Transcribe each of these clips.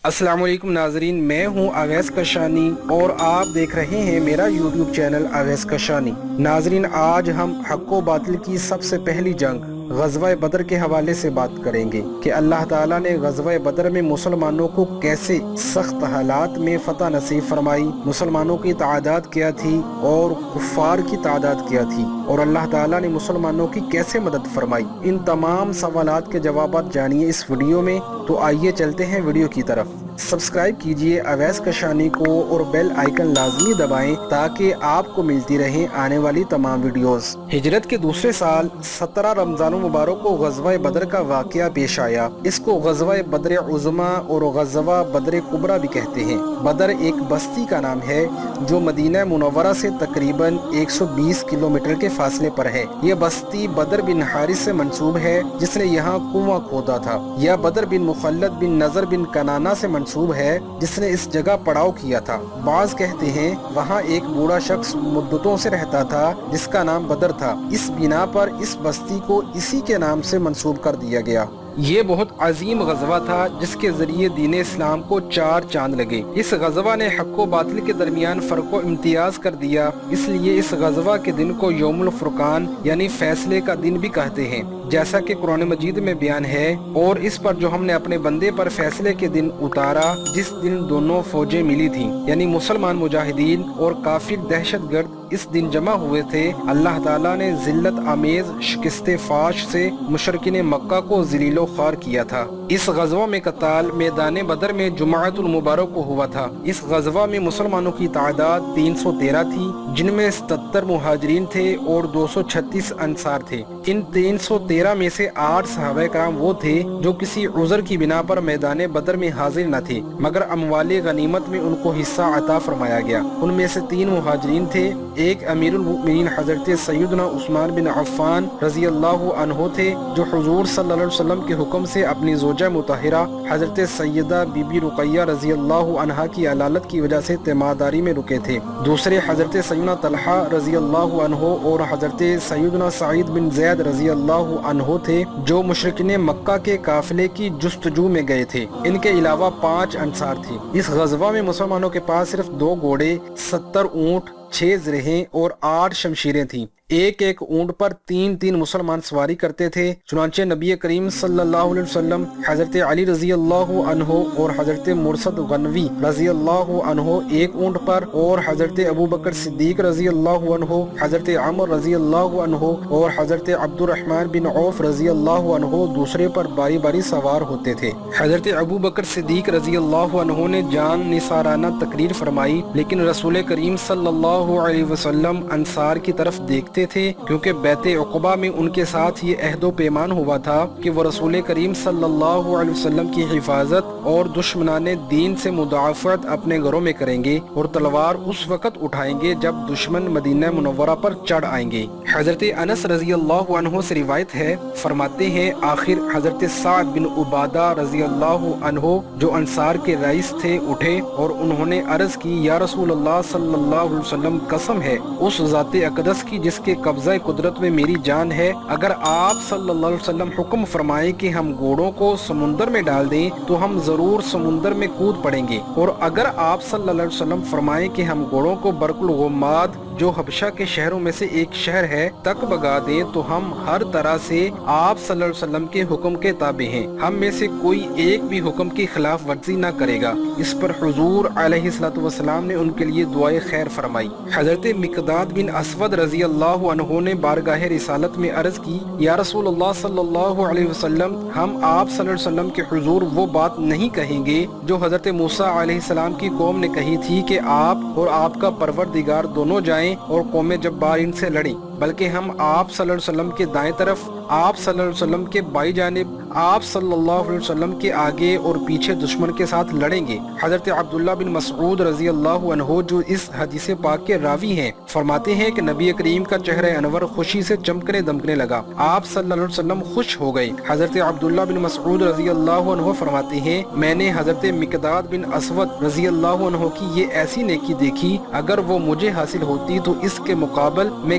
السلام علیکم ناظرین، میں ہوں اویس کشانی اور آپ دیکھ رہے ہیں میرا یوٹیوب چینل اویس کشانی۔ ناظرین، آج ہم حق و باطل کی سب سے پہلی جنگ غزوہ بدر کے حوالے سے بات کریں گے کہ اللہ تعالیٰ نے غزوہ بدر میں مسلمانوں کو کیسے سخت حالات میں فتح نصیب فرمائی، مسلمانوں کی تعداد کیا تھی اور کفار کی تعداد کیا تھی، اور اللہ تعالیٰ نے مسلمانوں کی کیسے مدد فرمائی۔ ان تمام سوالات کے جوابات جانیے اس ویڈیو میں، تو آئیے چلتے ہیں ویڈیو کی طرف۔ سبسکرائب کیجئے اویس کشانی کو اور بیل آئیکن لازمی دبائیں تاکہ آپ کو ملتی رہیں آنے والی تمام ویڈیوز۔ ہجرت کے دوسرے سال 17 رمضان المبارک کو غزوہ بدر کا واقعہ پیش آیا۔ اس کو غزوہ بدر عظمیٰ اور غزوہ بدر کبریٰ بھی کہتے ہیں۔ بدر ایک بستی کا نام ہے جو مدینہ منورہ سے تقریباً 120 کلومیٹر کے فاصلے پر ہے۔ یہ بستی بدر بن حارث سے منسوب ہے جس نے یہاں کنواں کھودا تھا، یا بدر بن مخلد بن نظر بن کنانہ سے منسوب ہے جس نے اس جگہ پڑاؤ کیا تھا۔ بعض کہتے ہیں وہاں ایک بوڑھا شخص مدتوں سے رہتا تھا جس کا نام بدر تھا، اس بنا پر اس بستی کو اسی کے نام سے منسوب کر دیا گیا۔ یہ بہت عظیم غزوہ تھا جس کے ذریعے دین اسلام کو 4 چاند لگے۔ اس غزوہ نے حق و باطل کے درمیان فرق و امتیاز کر دیا، اس لیے اس غزوہ کے دن کو یوم الفرقان یعنی فیصلے کا دن بھی کہتے ہیں، جیسا کہ قرآن مجید میں بیان ہے۔ اور اس پر جو ہم نے اپنے بندے پر فیصلے کے دن اتارا، جس دن دونوں فوجیں ملی تھیں، یعنی مسلمان مجاہدین اور کافر دہشت گرد اس دن جمع ہوئے تھے، اللہ تعالیٰ نے ذلت آمیز شکست فاش سے مشرکین مکہ کو ذلیل و خوار کیا تھا۔ اس غزوہ میں قتال میدان بدر میں جمعۃ المبارک کو ہوا تھا۔ اس غزوہ میں مسلمانوں کی تعداد 313 تھی، جن میں 77 مہاجرین تھے اور 236 انصار تھے۔ ان 313 میں سے 8 صحابہ کرام وہ تھے جو کسی عذر کی بنا پر میدان بدر میں حاضر نہ تھے، مگر اموال غنیمت میں ان کو حصہ عطا فرمایا گیا۔ ان میں سے 3 مہاجرین تھے، ایک امیر المؤمنین حضرت سیدنا عثمان بن عفان رضی اللہ عنہ تھے جو حضور صلی اللہ علیہ وسلم کے حکم سے اپنی زوجہ مطہرہ حضرت سیدہ بی بی رقیہ رضی اللہ عنہا کی علالت کی وجہ سے تیمارداری میں رکے تھے۔ دوسرے حضرت سیدنا طلحہ رضی اللہ عنہ اور حضرت سیدنا سعید بن زید رضی اللہ عنہ تھے جو مشرکین مکہ کے قافلے کی جستجو میں گئے تھے۔ ان کے علاوہ 5 انصار تھے۔ اس غزوہ میں مسلمانوں کے پاس صرف 2 گھوڑے، 70 اونٹ، 6 زرہیں اور 8 شمشیریں تھیں۔ ایک اونٹ پر 3 مسلمان سواری کرتے تھے۔ چنانچہ نبی کریم صلی اللہ علیہ وسلم، حضرت علی رضی اللہ عنہ اور حضرت مرثد غنوی رضی اللہ عنہ ایک اونٹ پر، اور حضرت ابو بکر صدیق رضی اللہ عنہ، حضرت عمر رضی اللہ عنہ اور حضرت عبد الرحمن بن عوف رضی اللہ عنہ دوسرے پر باری باری سوار ہوتے تھے۔ حضرت ابو بکر صدیق رضی اللہ عنہ نے جان نثارانہ تقریر فرمائی، لیکن رسول کریم صلی اللہ علیہ وسلم انصار کی طرف دیکھتے تھے، کیونکہ بیعت عقبہ میں ان کے ساتھ یہ عہد و پیمان ہوا تھا کہ وہ رسول کریم صلی اللہ علیہ وسلم کی حفاظت اور دشمنان دین سے مدافعت اپنے گھروں میں کریں گے، اور تلوار اس وقت اٹھائیں گے جب دشمن مدینہ منورہ پر چڑھ آئیں گے۔ حضرت انس رضی اللہ عنہ سے روایت ہے، فرماتے ہیں آخر حضرت سعد بن عبادہ رضی اللہ عنہ جو انصار کے رئیس تھے اٹھے اور انہوں نے عرض کی، یا رسول اللہ صلی اللہ علیہ وسلم، قسم ہے اس ذات اقدس کی جس کے قبضہ قدرت میں میری جان ہے، اگر آپ صلی اللہ علیہ وسلم حکم فرمائیں کہ ہم گھوڑوں کو سمندر میں ڈال دیں تو ہم ضرور سمندر میں کود پڑیں گے، اور اگر آپ صلی اللہ علیہ وسلم فرمائیں کہ ہم گھوڑوں کو برق الغماد جو حبشہ کے شہروں میں سے ایک شہر ہے تک بگا دیں تو ہم ہر طرح سے آپ صلی اللہ علیہ وسلم کے حکم کے تابع ہیں، ہم میں سے کوئی ایک بھی حکم کی خلاف ورزی نہ کرے گا۔ اس پر حضور علیہ الصلوۃ والسلام نے ان کے لیے دعائے خیر فرمائی۔ حضرت مقداد بن اسود رضی اللہ عنہ نے بارگاہ رسالت میں عرض کی، یا رسول اللہ صلی اللہ علیہ وسلم، ہم آپ صلی اللہ علیہ وسلم کے حضور وہ بات نہیں کہیں گے جو حضرت موسیٰ علیہ السلام کی قوم نے کہی تھی کہ آپ اور آپ کا پروردگار دونوں جائیں اور قوم جبار ان سے لڑیں، بلکہ ہم آپ صلی اللہ علیہ وسلم کے دائیں طرف، آپ صلی اللہ علیہ وسلم کے بائیں جانب، آپ صلی اللہ علیہ وسلم کے آگے اور پیچھے دشمن کے ساتھ لڑیں گے۔ حضرت عبداللہ بن مسعود رضی اللہ عنہ جو اس حدیث پاک کے راوی ہیں، فرماتے ہیں کہ نبی کریم کا چہرہ انور خوشی سے چمکنے دمکنے لگا، آپ صلی اللہ علیہ وسلم خوش ہو گئے۔ حضرت عبداللہ بن مسعود رضی اللہ عنہ فرماتے ہیں، میں نے حضرت مقداد بن اسود رضی اللہ عنہ کی یہ ایسی نیکی دیکھی، اگر وہ مجھے حاصل ہوتی تو اس کے مقابل میں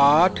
8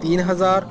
3000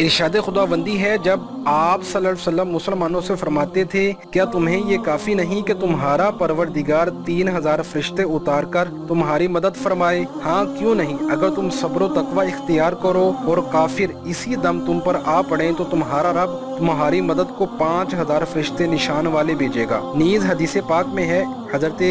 ارشاد خداوندی ہے جب آپ صلی اللہ علیہ وسلم مسلمانوں سے فرماتے تھے کیا تمہیں یہ کافی نہیں کہ تمہارا پروردگار 3000 فرشتے اتار کر تمہاری مدد فرمائے؟ ہاں کیوں نہیں، اگر تم صبر و تقوی اختیار کرو اور کافر اسی دم تم پر آ پڑیں تو تمہارا رب تمہاری مدد کو 5000 فرشتے نشان والے بھیجے گا۔ نیز حدیث پاک میں ہے، حضرت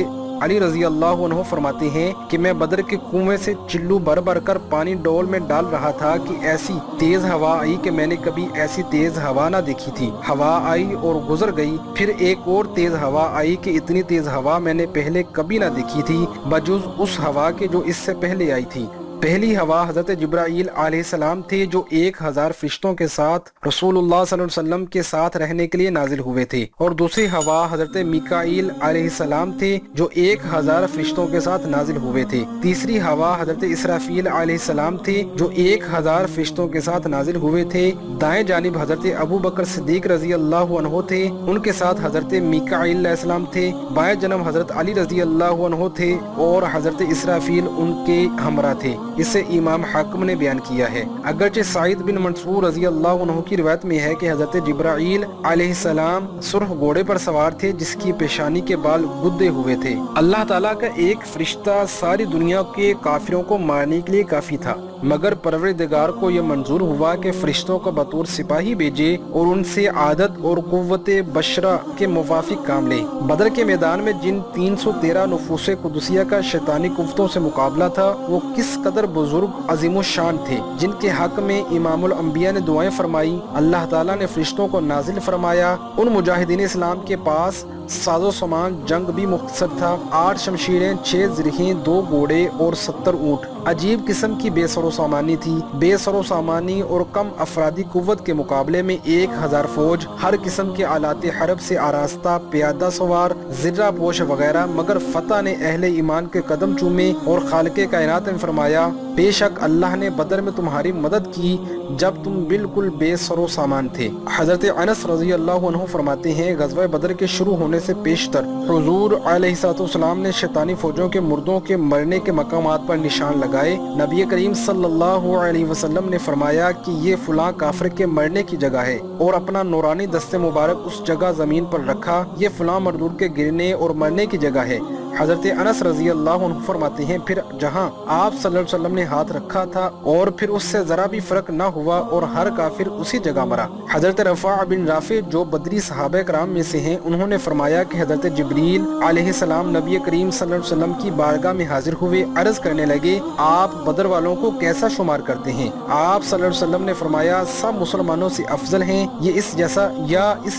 علی رضی اللہ عنہ فرماتے ہیں کہ میں بدر کے کنویں سے چلو بھر بھر کر پانی ڈول میں ڈال رہا تھا کہ ایسی تیز ہوا آئی کہ میں نے کبھی ایسی تیز ہوا نہ دیکھی تھی۔ ہوا آئی اور گزر گئی، پھر ایک اور تیز ہوا آئی کہ اتنی تیز ہوا میں نے پہلے کبھی نہ دیکھی تھی بجز اس ہوا کے جو اس سے پہلے آئی تھی۔ پہلی ہوا حضرت جبرائیل علیہ السلام تھے جو 1000 فرشتوں کے ساتھ رسول اللہ صلی اللہ علیہ وسلم کے ساتھ رہنے کے لیے نازل ہوئے تھے، اور دوسری ہوا حضرت میکائیل علیہ السلام تھے جو 1000 فرشتوں کے ساتھ نازل ہوئے تھے۔ تیسری ہوا حضرت اسرافیل علیہ السلام تھے جو 1000 فرشتوں کے ساتھ نازل ہوئے تھے۔ دائیں جانب حضرت ابو بکر صدیق رضی اللہ عنہ تھے، ان کے ساتھ حضرت میکائیل علیہ السلام تھے۔ بائیں جانب حضرت علی رضی اللہ عنہ تھے اور حضرت اسرافیل ان کے ہمراہ تھے۔ اسے امام حاکم نے بیان کیا ہے۔ اگرچہ سعید بن منصور رضی اللہ عنہ کی روایت میں ہے کہ حضرت جبرائیل علیہ السلام سرخ گھوڑے پر سوار تھے جس کی پیشانی کے بال گدے ہوئے تھے۔ اللہ تعالیٰ کا ایک فرشتہ ساری دنیا کے کافروں کو مارنے کے لیے کافی تھا، مگر پروردگار کو یہ منظور ہوا کہ فرشتوں کو بطور سپاہی بھیجے اور ان سے عادت اور قوت بشرہ کے موافق کام لے۔ بدر کے میدان میں جن 313 نفوس قدسیہ کا شیطانی قوتوں سے مقابلہ تھا وہ کس قدر بزرگ عظیم الشان تھے، جن کے حق میں امام الانبیاء نے دعائیں فرمائی۔ اللہ تعالیٰ نے فرشتوں کو نازل فرمایا۔ ان مجاہدین اسلام کے پاس ساز و سامان جنگ بھی مختصر تھا، 8 شمشیریں، 6 زرہیں، 2 گھوڑے اور 70 اونٹ۔ عجیب قسم کی بے سر و سامانی تھی۔ بے سر و سامانی اور کم افرادی قوت کے مقابلے میں 1000 فوج، ہر قسم کے آلات حرب سے آراستہ، پیادہ سوار، زرہ پوش وغیرہ، مگر فتح نے اہل ایمان کے قدم چومے اور خالق کائنات نے فرمایا بے شک اللہ نے بدر میں تمہاری مدد کی جب تم بالکل بے سر و سامان تھے۔ حضرت انس رضی اللہ عنہ فرماتے ہیں غزوہ بدر کے شروع ہونے سے پیشتر حضور علیہ السلام نے شیطانی فوجوں کے مردوں کے مرنے کے مقامات پر نشان لگائے۔ نبی کریم صلی اللہ علیہ وسلم نے فرمایا کہ یہ فلاں کافر کے مرنے کی جگہ ہے، اور اپنا نورانی دست مبارک اس جگہ زمین پر رکھا، یہ فلاں مردود کے گرنے اور مرنے کی جگہ ہے۔ حضرت انس رضی اللہ عنہ فرماتے ہیں پھر جہاں آپ صلی اللہ علیہ وسلم نے ہاتھ رکھا تھا اور پھر اس سے ذرا بھی فرق نہ ہوا اور ہر کافر اسی جگہ مرا۔ حضرت رفاع بن رافع جو بدری صحابہ کرام میں سے ہیں، انہوں نے فرمایا کہ حضرت جبریل علیہ السلام نبی کریم صلی اللہ علیہ وسلم کی بارگاہ میں حاضر ہوئے، عرض کرنے لگے آپ بدر والوں کو کیسا شمار کرتے ہیں؟ آپ صلی اللہ علیہ وسلم نے فرمایا سب مسلمانوں سے افضل ہیں، یہ اس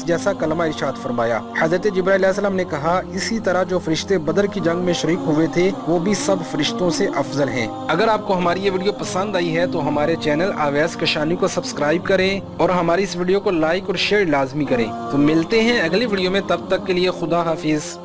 جیسا کلمہ ارشاد فرمایا۔ حضرت جبرائیل علیہ السلام نے کہا اسی طرح جو فرشتے بدر کی جنگ میں شریک ہوئے تھے وہ بھی سب فرشتوں سے افضل ہیں۔ اگر آپ کو ہماری یہ ویڈیو پسند آئی ہے تو ہمارے چینل اویس کشانی کو سبسکرائب کریں اور ہماری اس ویڈیو کو لائک اور شیئر لازمی کریں۔ تو ملتے ہیں اگلی ویڈیو میں، تب تک کے لیے خدا حافظ۔